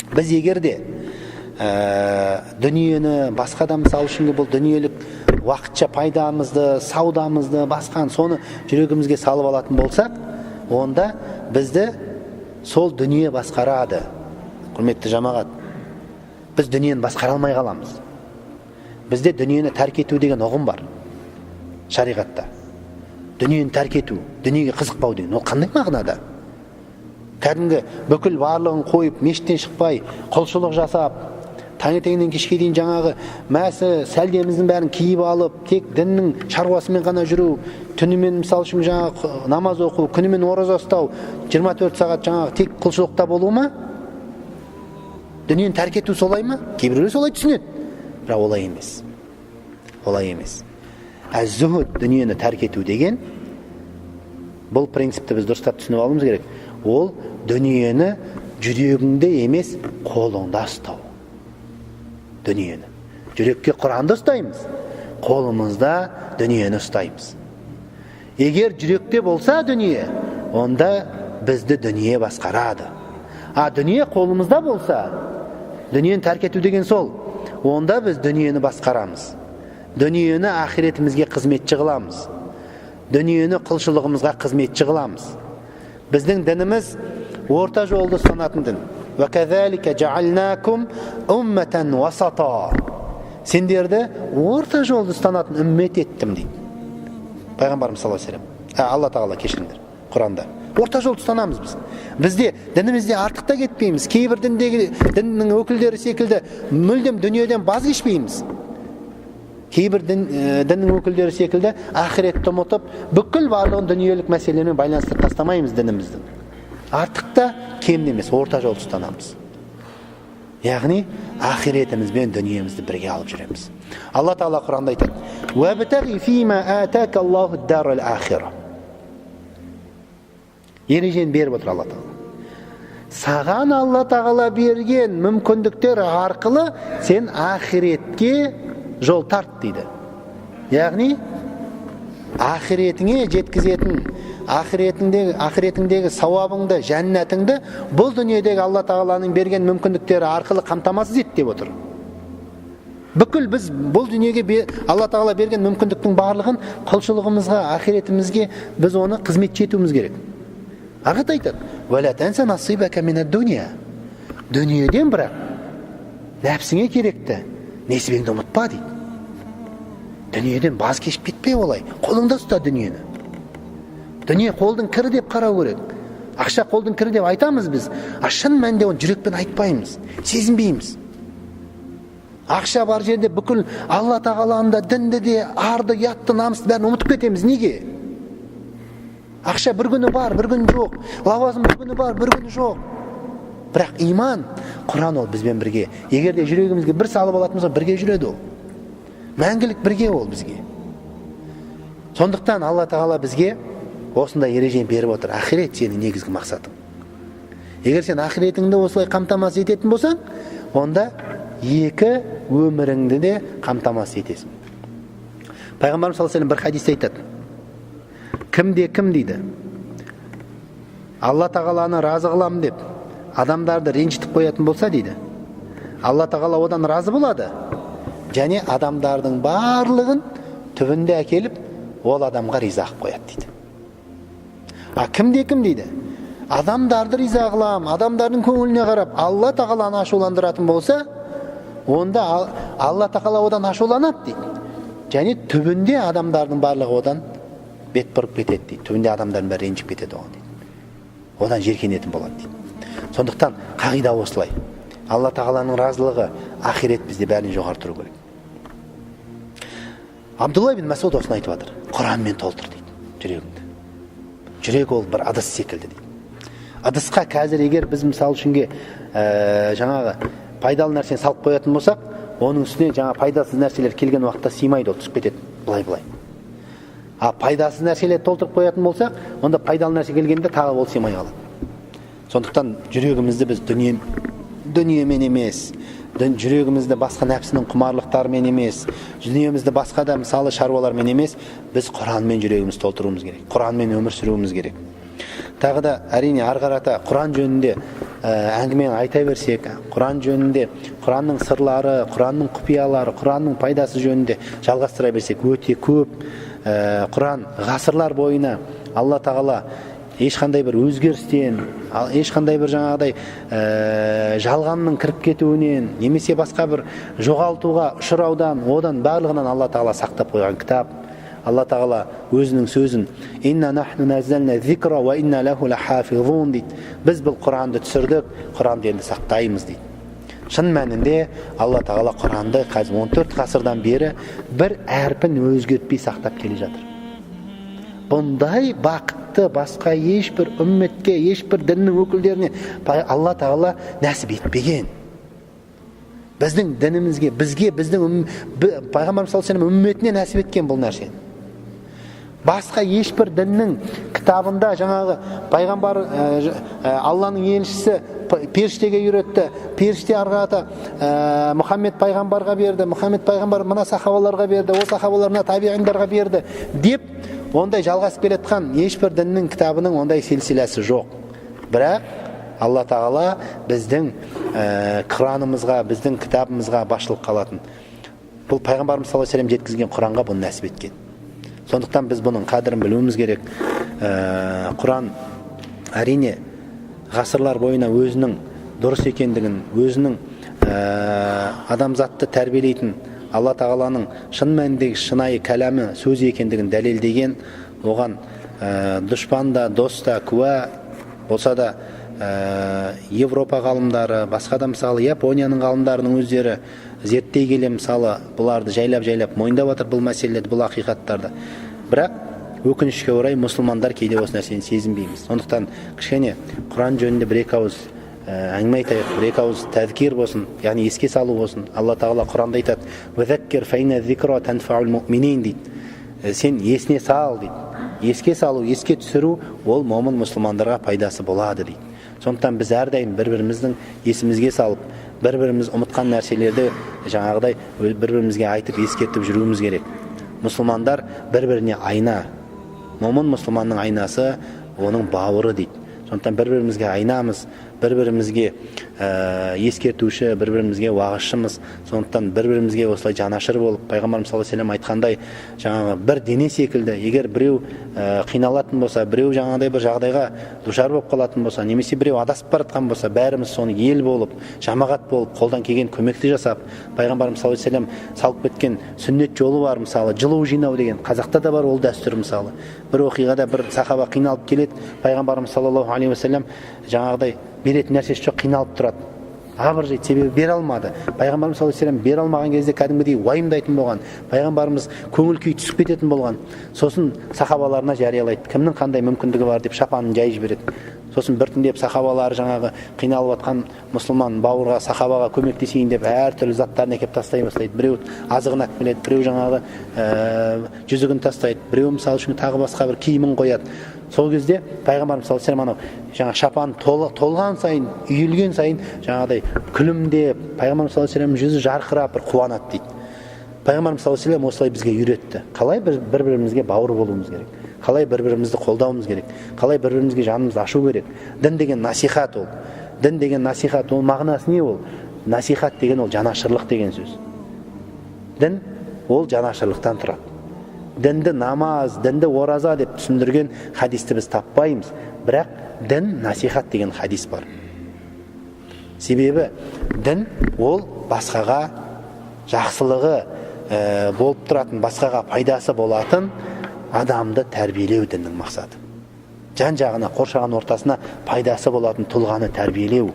Біз егер де дүниені басқада мысал үшін бұл дүниелік уақытша пайдамызды, саудамызды, басқан соны жүрегімізге салып алатын болсақ, онда бізді сол дүние басқарады. Құрметті жамағат, біз дүниені басқара алмай қаламыз. Бізде дүниені тәрк ету деген ұғым бар шариғатта. Дүниені тәрк ету, дүниеге қызықпау деген, ол қандай мағынада? Кәдімгі бүкіл барлығын қойып, мешіттен шықпай, құлшылық жасап, таңертеңнен кешке дейін жаңағы мәсі, сәлдеміздің бәрін киіп алып, тек діннің шаруасымен ғана жүру, түнімен мысал үшін жаңағы намаз оқу, күнімен ораза ұстау, 24 сағат жаңағы тек құлшылықта болу ма? Дүниені тәрк ету солай ма? Кейбіреулер солай түсінеді. Бірақ олай емес. Олай емес. Әз-зухуд, дүниені тәрк ету деген, бұл принципті біз дұрыстап түсініп алуымыз керек. Ол дүниені жүрегіңде емес, қолыңда ұстау. Дүниені. Жүрекке Құранды ұстаймыз, қолымызда дүниені ұстаймыз. Егер жүректе болса дүние, онда бізді дүние басқарады. А дүние қолымызда болса, дүниені тәрк ету деген сол, онда біз дүниені басқарамыз. Дүниені ақиретімізге қызметші қыламыз. Дүниені құлшылығымызға қызметші қыламыз. Біздің дініміз орта жолды ұстанатын дін. وَكَذَلِكَ جَعَلْنَاكُمْ أُمَّةً وَسَطًا. Сендерді орта жолды ұстанатын үммет еттім дейді. Пайғамбарымыз саллаллаху алейхи ва саллям. Алла тағала кешіріңдер. Құранда. Орта жолды ұстанамыз біз. Бізде дінімізде артықта кетпейміз. Кейбір діннің өкілдері секілді мүлдем дүниеден баз кешпейміз. Кейбір діннің өкілдері секілді ақиретті ұмытып, бүкіл барлығын дүниелік мәселелермен байланыстырып тастамаймыз дінімізді. Артықта кем емес, орта жол ұстанамыз. Яғни ақиретімізбен дүниемізді бірге алып жүреміз. Алла Тағала Құранда айтады: "Уәбтағи фима атака Аллаху ад-дарал ахира." Ережені беріп отыр Алла Тағала. Саған Алла Тағала берген мүмкіндіктер арқылы сен ақиретке жол тарт дейді. Яғни ақиретіңе жеткізетін, ақиретіңдегі сауабыңды, жәннатыңды бұл дүниедегі Алла Тағаланың берген мүмкіндіктері арқылы қамтамасыз ет деп отыр. Бүкіл біз бұл дүниеге Алла Тағала берген мүмкіндіктің барлығын құлшылығымызға, ақиретімізге біз оны қызметші етуіміз керек. Ағат айтады: "Вәлә тәнсә насибәкә минәд дуния." Дүниеден бірақ нәпсіңе керекті несібеңді ұмытпа дейді. Дүниеден баз кешіп кетпе олай. Қолыңда ұста дүниені. Дүние қолдың кірі деп қарау керек. Ақша қолдың кірі деп айтамыз біз. Шын мәнінде оны жүрекпен айтпаймыз, сезінбейміз. Ақша бар жерде бүкіл Алла Тағаланы да, дінді де, арды, ұятты, намысты бәрін ұмытып кетеміз. Неге? Ақша бір күні бар, бір күні жоқ. Лауазым бір күні бар, бір күні жоқ. Бірақ иман, Құран ол бізбен бірге. Егер де жүрегімізге бір салып алатынымызға бірге жүреді ол. Мәңгілік бірге ол бізге. Сондықтан Алла Тағала бізге осындай ережені беріп отыр. Ақирет сенің негізгі мақсатың. Егер сен ақиретіңді осылай қамтамасыз ететін болсаң, онда екі өміріңді де қамтамасыз етесің. Пайғамбарымыз саллаллаху алейхи ва саллям бір хадисте айтады: кім дейді, Алла Тағаланы разы қыламын деп адамдарды ренжітіп қоятын болса дейді, Алла Тағала одан разы болады, және адамдардың барлығын түбінде әкеліп ол адамға риза қылып қояды дейді. А кім дейді, адамдарды риза қылам, адамдардың көңіліне қарап Алла Тағаланы ашуландыратын болса, онда Алла Тағала одан ашуланады дейді. Және түбінде адамдардың барлығы одан бет бұрып кетеді дейді. Түбінде адамдардың бәрі ренжіп кетеді оған дейді. Одан жеркенетін болады дейді. Сондықтан қағида осылай. Алла Тағаланың разылығы, ақирет бізде бәрінен жоғары тұру керек. Абдулла ибн Масуд осыны айтып жатыр. Құранмен толтыр дейді жүрегіңді. Жүрек ол бір ыдыс секілді дейді. Ыдысқа қазір егер біз мысалы үшінге жаңағы пайдалы нәрсені салып қоятын болсақ, оның үстіне жаңа пайдасыз нәрселер келген уақытта сыймайды, ол түсіп кетеді былай. А пайдасыз нәрселер толтырып қоятын болсақ, онда пайдалы нәрсе келгенде тағы ол сыймай қалады. Сондықтан жүрегімізді біз дүниемен емес, жүрегімізді басқа нәпсінің құмарлықтарымен емес, дүниемізді басқа да мысалы шаруалармен емес, біз Құранмен жүрегімізді толтыруымыз керек. Құранмен өмір сүруіміз керек. Тағы да әрине ары қарата Құран жөнінде әңгіме айта берсек, Құран жөнінде, Құранның сырлары, Құранның құпиялары, Құранның пайдасы жөнінде жалғастыра берсек өте көп. Құран ғасырлар бойына Алла тағала ешқандай бір өзгерістен, ешқандай бір жаңағыдай жалғанның кіріп кетуінен, немесе басқа бір жоғалтуға ұшыраудан, одан барлығынан Алла тағала сақтап қойған кітап. Алла тағала өзінің сөзін «Инна нахну наззална зикра ва инна лаху лахафизун» дейді. Біз бұл Құранды түсірдік, Құранды енді сақтаймыз дейді. Шын мәнінде Алла тағала Құранды қазір 14 ғасырдан бері бір әрпін өзгертпей сақтап келе жатыр. Бұндай бақытты басқа ешбір үмметке, ешбір діннің өкілдеріне Алла тағала нәсіп етпеген. Біздің дінімізге, біздің пайғамбарымыз саллаллаху алейхи ва саллям үмметіне нәсіп еткен бұл нәрсе. Басқа ешбір діннің кітабында жаңағы пайғамбар Алланың елшісі періштеге үйретті, періште арғата Мұхаммед пайғамбарға берді, Мұхаммед пайғамбар мына сахабаларға берді, о сахабалар мына табиғиндарға берді деп ондай жалғасып келетқан ешбір діннің кітабының ондай силсиласы жоқ. Бірақ Алла тағала біздің Құранымызға, біздің кітабымызға басшылық қалатын. Бұл пайғамбарымыз саллаллаху алейхи ва саллям жеткізген Құранға бұны нәсіп еткен. Сондықтан біз бұның қадірін білуіміз керек. Құран әрине ғасырлар бойына өзінің дұрыс екендігін, өзінің адамзатты тәрбиелейтін Алла тағаланың шын мәніндегі шынайы кәләмі сөз екендігін дәлелдеген, оған дұшпан да, дос та куә болса да Европа ғалымдары, басқа да мысалы Японияның ғалымдарының өздері зерттей келе мысалы бұларды жайлап мойындап жатыр бұл мәселелерді, бұл ақиқаттарды. Бірақ өкінішке орай мұсылмандар кейде осы нәрсені сезінбейміз. Сондықтан кішкене Құран жөнінде бір-екі ауыз әңгіме айтайық, бір-екі ауыз тәзкир болсын, яғни еске салу болсын. Алла тағала Құранда айтады: «Вазаккир фаинна зикра танфаул муъминин» дейді. Сен есіне сал дейді. Еске салу, еске түсіру ол момын мұсылмандарға пайдасы болады дейді. Сондықтан біз әрдайым бір-біріміздің есімізге салып, бір-біріміз ұмытқан нәрселерді жаңағыдай бір-бірімізге айтып ескертіп жүруіміз керек. Мұсылмандар бір-біріне айна. Момын мұсылманның айнасы оның бауыры дейді. Сондықтан бір-бірімізге айнамыз, бір-бірімізге ескертуші, бір-бірімізге уағызшымыз. Сондықтан бір-бірімізге осылай жанашыр болып, пайғамбарымыз саллаллаху алейхи ва саллям айтқандай, жаңағы бір дене секілді, егер біреу қиналатын болса, біреу жаңағыдай бір жағдайға душар болып қалатын болса, немесе біреу адасып баратқан болса, бәріміз соны ел болып, жамағат болып, қолдан келген көмекті жасап, пайғамбарымыз саллаллаху алейхи ва саллям салып кеткен сүннет жолы бар, мысалы жылу жинау деген, қазақта да бар ол дәстүр. Мысалы бір оқиғада бір сахаба қиналып келеді, пайғамбарымыз саллаллаху алейхи ва саллям жаңағыдай беретін нәрсесі жоқ, қиналып тұрады. Абыржиды, себебі бере алмады. Пайғамбарымыз саллаллаху алейхи ва саллям бере алмаған кезде кәдімгідей уайымдайтын болған. Пайғамбарымыз көңіл күй түсіп кететін болған. Сосын сахабаларына жариялайды, кімнің қандай мүмкіндігі бар деп шапанын жайып жібереді. Сосын біртіндеп сахабалар жаңағы қиналып жатқан мұсылман бауырға, сахабаға көмектесейін деп әртүрлі заттарын әкеп тастай бастайды. Біреу азығын алып келеді, біреу жаңағы жүзігін тастайды, біреу мысалы үшін тағы басқа бір киімін қояды. Сол кезде пайғамбарымыз саллаллаху алейхи ва саллям жаңа шапан толған сайын, үйілген сайын жаңағыдай күлімдеп, пайғамбарымыз саллаллаху алейхи ва саллям жүзі жарқырап бір қуанады дейді. Пайғамбарымыз саллаллаху алейхи ва саллям осылай бізге үйретті. Қалай бір-бірімізге бауыр болуымыз керек, қалай бір-бірімізді қолдауымыз керек, қалай бір-бірімізге жанымызды ашу керек. Дін деген насихат ол. Дін деген насихат, ол мағынасы не ол? Насихат деген ол жанашырлық деген сөз. Дін ол жанашырлықтан тұрады. Дінді намаз, дінді ораза деп түсіндірген хадисті біз таппаймыз. Бірақ дін насихат деген хадис бар. Себебі дін ол басқаға жақсылығы болып тұратын, басқаға пайдасы болатын адамды тәрбиелеу діннің мақсаты. Жан жағына, қоршаған ортасына пайдасы болатын тұлғаны тәрбиелеу.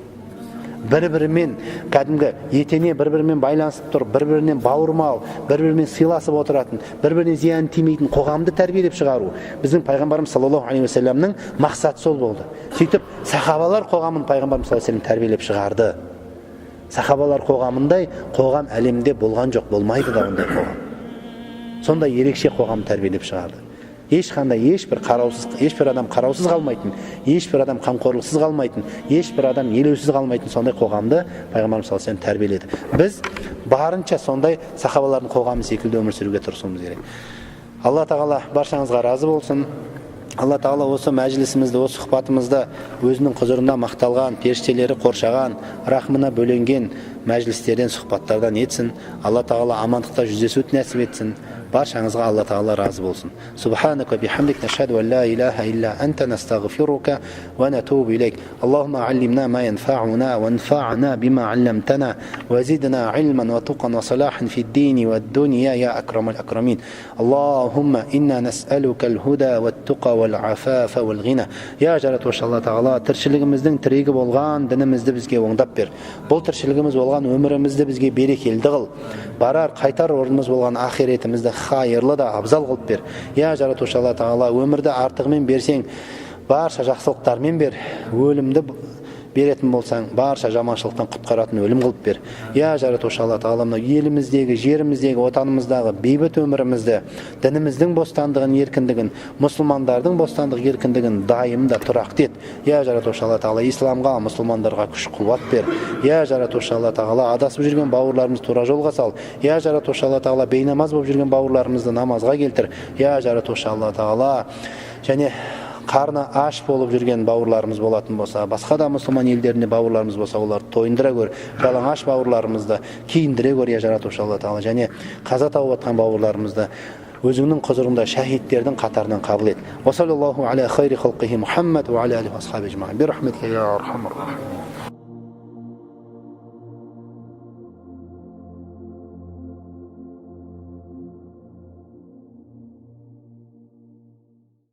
бір-бірімен кәдімгі етене бір-бірімен байланысып тұрып, бір-бірінен бауырмал, бір-бірімен сыйласып отыратын, бір-біріне зиян тимейтін қоғамды тәрбиелеп шығару біздің пайғамбарымыз саллаллаху алейхи уассаламның мақсаты сол болды. Сөйтіп сахабалар қоғамын пайғамбарымыз саллаллаху алейхи уассалам тәрбиелеп шығарды. Сахабалар қоғамындай қоғам әлемде болған жоқ, болмайды да ондай қоғам. Сондай ерекше қоғам тәрбиелеп шығарды. Ешбір адам қараусыз қалмайтын, ешбір адам қамқорлықсыз қалмайтын, ешбір адам елеусіз қалмайтын сондай қоғамды пайғамбарымыз саллаллаху алейхи уассалам тәрбиеледі. Біз барынша сондай сахабалардың қоғамы секілді өмір сүруге тырысуымыз керек. Алла тағала баршаңызға разы болсын. Алла тағала осы мәжілісімізді, осы сұхбатымызды өзінің құзырында мақталған, періштелері қоршаған, рахмына бөленген мәжілістерден, сұхбаттардан етсін. Алла тағала амандықта жүздесуді нәсіп етсін. Баршаңызға Алла тағала разы болсын. Субханака бихамдик нашхаду ан ла илаха илля анта настағфирука ва натубу илейк. Аллахумма аллимна ма янфа'уна ва анфa'на бима алламтана ва зидна илман ва туқан ва салахан фи д-дини ва д-дуния я акрамал акрамин. Аллахумма инна нас'алука ал-худа ва ат-туқа ва ал-афафа ва ал-ғина. Я жаратушы Алла тағала, тіршілігіміздің тірегі болған дінімізді бізге оңдап бер. Бұл тіршілігіміз болған өмірімізді бізге берекелді қыл. Барар қайтар орнымыз болған ахиретімізді хайырлы да абзал қылып бер. Я жаратушы Алла тағала, өмірді артығымен берсең, барша жақсылықтармен бер. Өлімді беретін болсаң, барша жаманшылықтан құтқаратын өлім қылып бер. Я жаратушы Алла тағала, мына еліміздегі, жеріміздегі, отанымыздағы бейбіт өмірімізді, дініміздің бостандығын, еркіндігін, мұсылмандардың бостандық еркіндігін дайымда тұрақты ет. Я жаратушы Алла тағала, исламға, мұсылмандарға күш қуат бер. Я жаратушы Алла тағала, адасып жүрген бауырларымыз тура жолға сал. Я жаратушы Алла тағала, бейнамаз болып жүрген бауырларымызды намазға келтір. Я жаратушы Алла тағала, және қарны аш болып жүрген бауырларымыз болатын болса, басқа да мұсылман елдерінде бауырларымыз болса, оларды тойындыра көр. Жалаңаш бауырларымызды киіндіре көр, я жаратушы Алла тағала, және қаза тауып жатқан бауырларымызды өзіңнің құзырыңда шахидтердің қатарынан қабыл ет. Ва саллаллаху аля хайри халқихи Мухаммад ва аля алихи ва асхаби ажмаин. Бирахметке я архамар рахим.